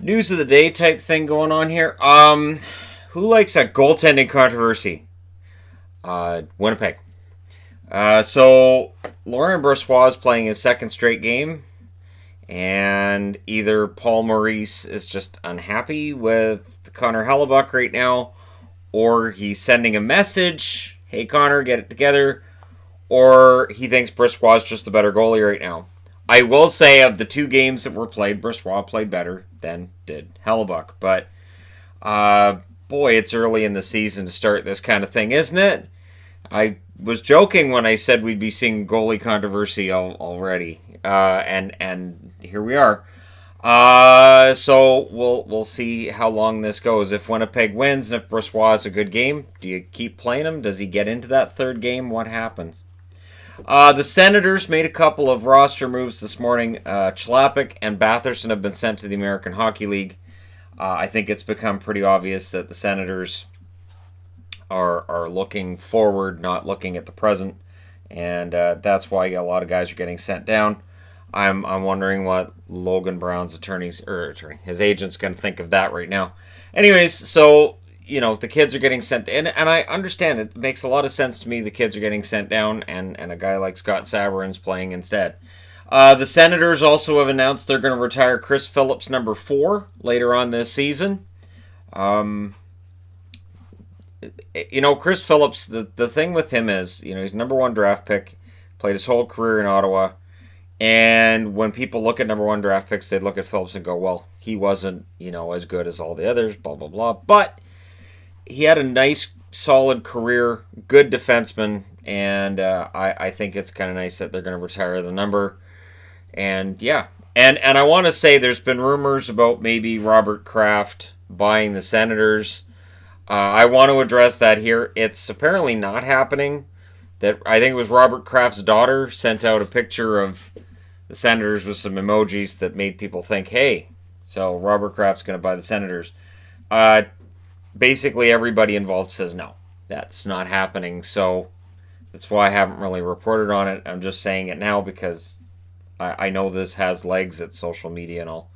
News of the day type thing going on here. Who likes a goaltending controversy? Winnipeg. So Laurent Brossoit is playing his second straight game, and either Paul Maurice is just unhappy with Connor Hellebuck right now, or he's sending a message, "Hey Connor, get it together," or he thinks Brossoit is just the better goalie right now. I will say of the two games that were played, Brossoit played better than did Hellebuck. But, boy, it's early in the season to start this kind of thing, isn't it? I was joking when I said we'd be seeing goalie controversy already. And here we are. So we'll see how long this goes. If Winnipeg wins and if Brossoit is a good game, do you keep playing him? Does he get into that third game? What happens? The Senators made a couple of roster moves this morning. Chlapik and Batherson have been sent to the American Hockey League. I think it's become pretty obvious that the Senators are looking forward, not looking at the present, and that's why a lot of guys are getting sent down. I'm wondering what Logan Brown's his agent's going to think of that right now. Anyways, so the kids are getting sent in, and I understand it makes a lot of sense to me. The kids are getting sent down, and a guy like Scott Sabourin's playing instead. The Senators also have announced they're going to retire Chris Phillips, number 4, later on this season. Chris Phillips, the thing with him is, he's number 1 draft pick, played his whole career in Ottawa, and when people look at number 1 draft picks, they look at Phillips and go, well, he wasn't, as good as all the others, blah, blah, blah, but he had a nice, solid career, good defenseman, and I think it's kind of nice that they're going to retire the number. And yeah, and I want to say there's been rumors about maybe Robert Kraft buying the Senators. I want to address that here. It's apparently not happening. That I think it was Robert Kraft's daughter sent out a picture of the Senators with some emojis that made people think, hey, so Robert Kraft's going to buy the Senators. Basically everybody involved says no, that's not happening, so that's why I haven't really reported on it. I'm just saying it now because I know this has legs at social media and all.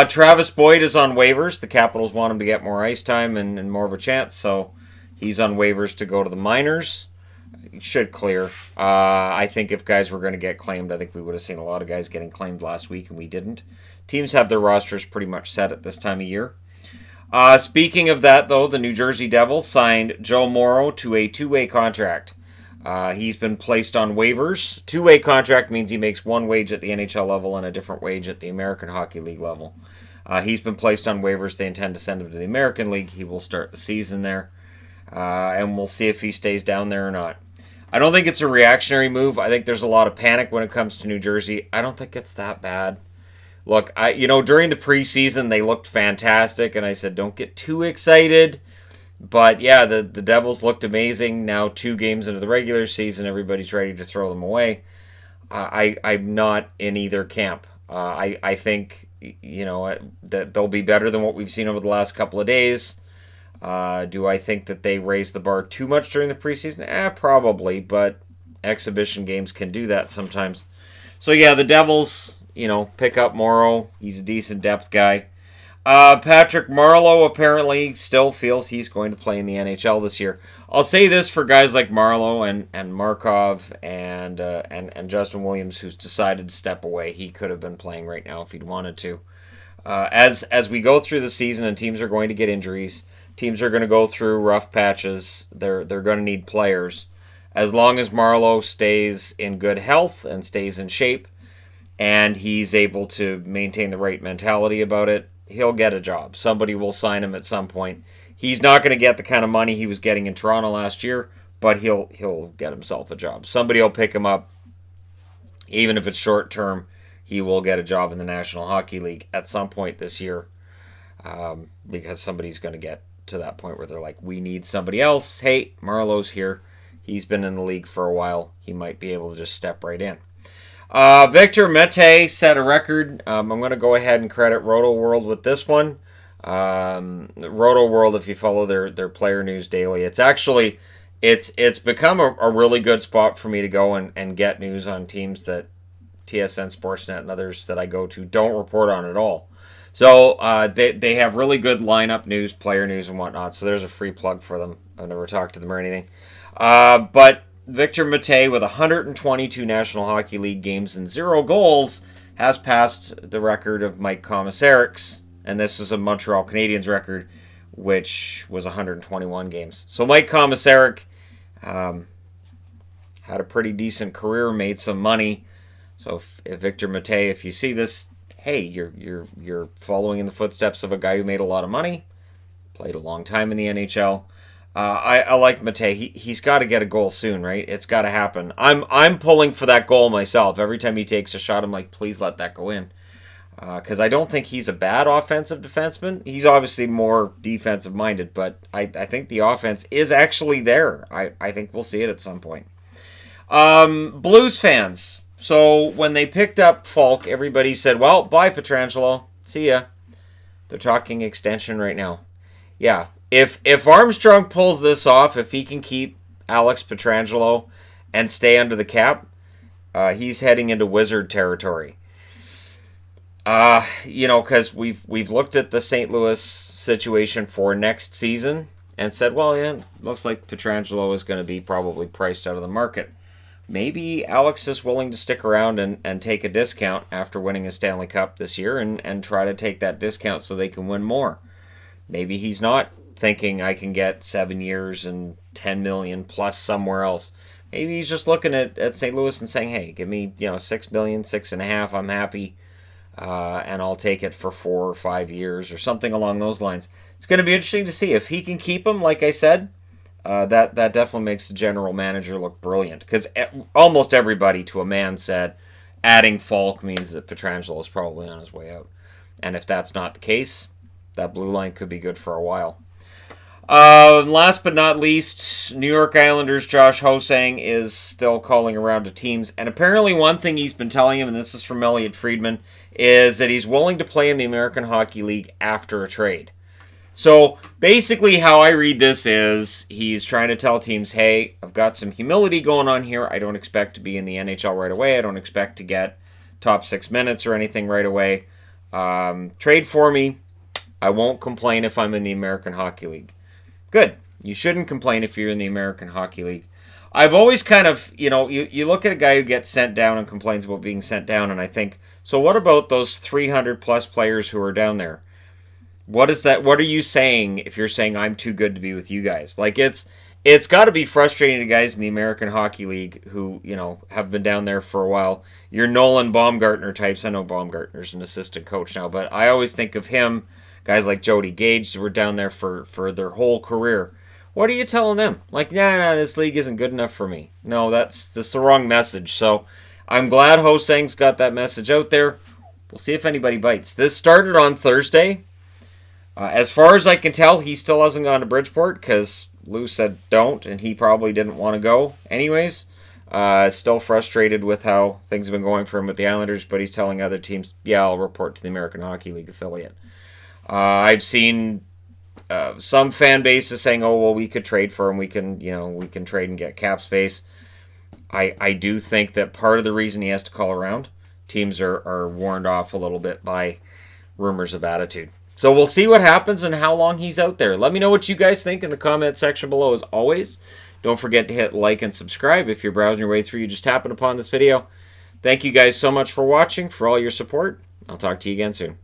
Travis Boyd is on waivers. The Capitals want him to get more ice time and more of a chance, so he's on waivers to go to the minors. He should clear. I think if guys were going to get claimed, I think we would have seen a lot of guys getting claimed last week, and we didn't. Teams have their rosters pretty much set at this time of year. Speaking of that, though, the New Jersey Devils signed Joe Morrow to a 2-way contract. He's been placed on waivers. 2-way contract means he makes one wage at the NHL level and a different wage at the American Hockey League level. He's been placed on waivers. They intend to send him to the American League. He will start the season there, and we'll see if he stays down there or not. I don't think it's a reactionary move. I think there's a lot of panic when it comes to New Jersey. I don't think it's that bad. Look, during the preseason, they looked fantastic, and I said, don't get too excited. But, yeah, the Devils looked amazing. Now, 2 games into the regular season, everybody's ready to throw them away. I'm not in either camp. I think, that they'll be better than what we've seen over the last couple of days. Do I think that they raised the bar too much during the preseason? Probably, but exhibition games can do that sometimes. So, yeah, the Devils, pick up Morrow. He's a decent depth guy. Patrick Marleau apparently still feels he's going to play in the NHL this year. I'll say this for guys like Marleau and Markov and Justin Williams, who's decided to step away. He could have been playing right now if he'd wanted to. As we go through the season and teams are going to get injuries, teams are going to go through rough patches. They're going to need players. As long as Marleau stays in good health and stays in shape, and he's able to maintain the right mentality about it, he'll get a job. Somebody will sign him at some point. He's not going to get the kind of money he was getting in Toronto last year, but he'll get himself a job. Somebody will pick him up. Even if it's short term, he will get a job in the National Hockey League at some point this year, because somebody's going to get to that point where they're like, we need somebody else. Hey, Marleau's here. He's been in the league for a while. He might be able to just step right in. Victor Mete set a record. I'm going to go ahead and credit Roto World with this one. Roto World, if you follow their player news daily, it's become a really good spot for me to go and get news on teams that TSN Sportsnet and others that I go to don't report on at all. So they have really good lineup news, player news, and whatnot. So there's a free plug for them. I've never talked to them or anything. But Victor Mete, with 122 National Hockey League games and 0 goals, has passed the record of Mike Komisarik's, and this is a Montreal Canadiens record, which was 121 games. So Mike Komisarik had a pretty decent career, made some money. So if Victor Mete, if you see this, hey, you're following in the footsteps of a guy who made a lot of money, played a long time in the NHL. I like Mete. He's got to get a goal soon, right? It's got to happen. I'm pulling for that goal myself. Every time he takes a shot, I'm like, please let that go in. Because I don't think he's a bad offensive defenseman. He's obviously more defensive minded, but I think the offense is actually there. I think we'll see it at some point. Blues fans. So when they picked up Falk, everybody said, well, bye, Pietrangelo. See ya. They're talking extension right now. Yeah. If Armstrong pulls this off, if he can keep Alex Pietrangelo and stay under the cap, he's heading into Wizard territory. Because we've looked at the St. Louis situation for next season and said, well, yeah, looks like Pietrangelo is going to be probably priced out of the market. Maybe Alex is willing to stick around and take a discount after winning a Stanley Cup this year and try to take that discount so they can win more. Maybe he's not thinking I can get 7 years and $10 million plus somewhere else. Maybe he's just looking at St. Louis and saying, hey, give me $6 million, $6.5 million, I'm happy, and I'll take it for 4 or 5 years or something along those lines. It's going to be interesting to see if he can keep him. Like I said, that definitely makes the general manager look brilliant, because almost everybody to a man said adding Falk means that Pietrangelo is probably on his way out, and if that's not the case, that blue line could be good for a while. Last but not least, New York Islanders' Josh Ho-Sang is still calling around to teams. And apparently one thing he's been telling him, and this is from Elliot Friedman, is that he's willing to play in the American Hockey League after a trade. So basically how I read this is he's trying to tell teams, hey, I've got some humility going on here. I don't expect to be in the NHL right away. I don't expect to get top 6 minutes or anything right away. Trade for me. I won't complain if I'm in the American Hockey League. Good. You shouldn't complain if you're in the American Hockey League. I've always kind of, you look at a guy who gets sent down and complains about being sent down, and I think, so what about those 300 plus players who are down there? What is that? What are you saying if you're saying I'm too good to be with you guys? Like, it's got to be frustrating to guys in the American Hockey League who, have been down there for a while. Your Nolan Baumgartner types. I know Baumgartner's an assistant coach now, but I always think of him. Guys like Jody Gage were down there for their whole career. What are you telling them? Like, nah, this league isn't good enough for me. No, that's the wrong message. So I'm glad Ho-Sang's got that message out there. We'll see if anybody bites. This started on Thursday. As far as I can tell, he still hasn't gone to Bridgeport because Lou said don't, and he probably didn't want to go anyways. Still frustrated with how things have been going for him with the Islanders, but he's telling other teams, yeah, I'll report to the American Hockey League affiliate. I've seen some fan bases saying, "Oh, well, we could trade for him. We can trade and get cap space." I do think that part of the reason he has to call around, teams are warned off a little bit by rumors of attitude. So we'll see what happens and how long he's out there. Let me know what you guys think in the comment section below. As always, don't forget to hit like and subscribe if you're browsing your way through. You just happened upon this video. Thank you guys so much for watching, for all your support. I'll talk to you again soon.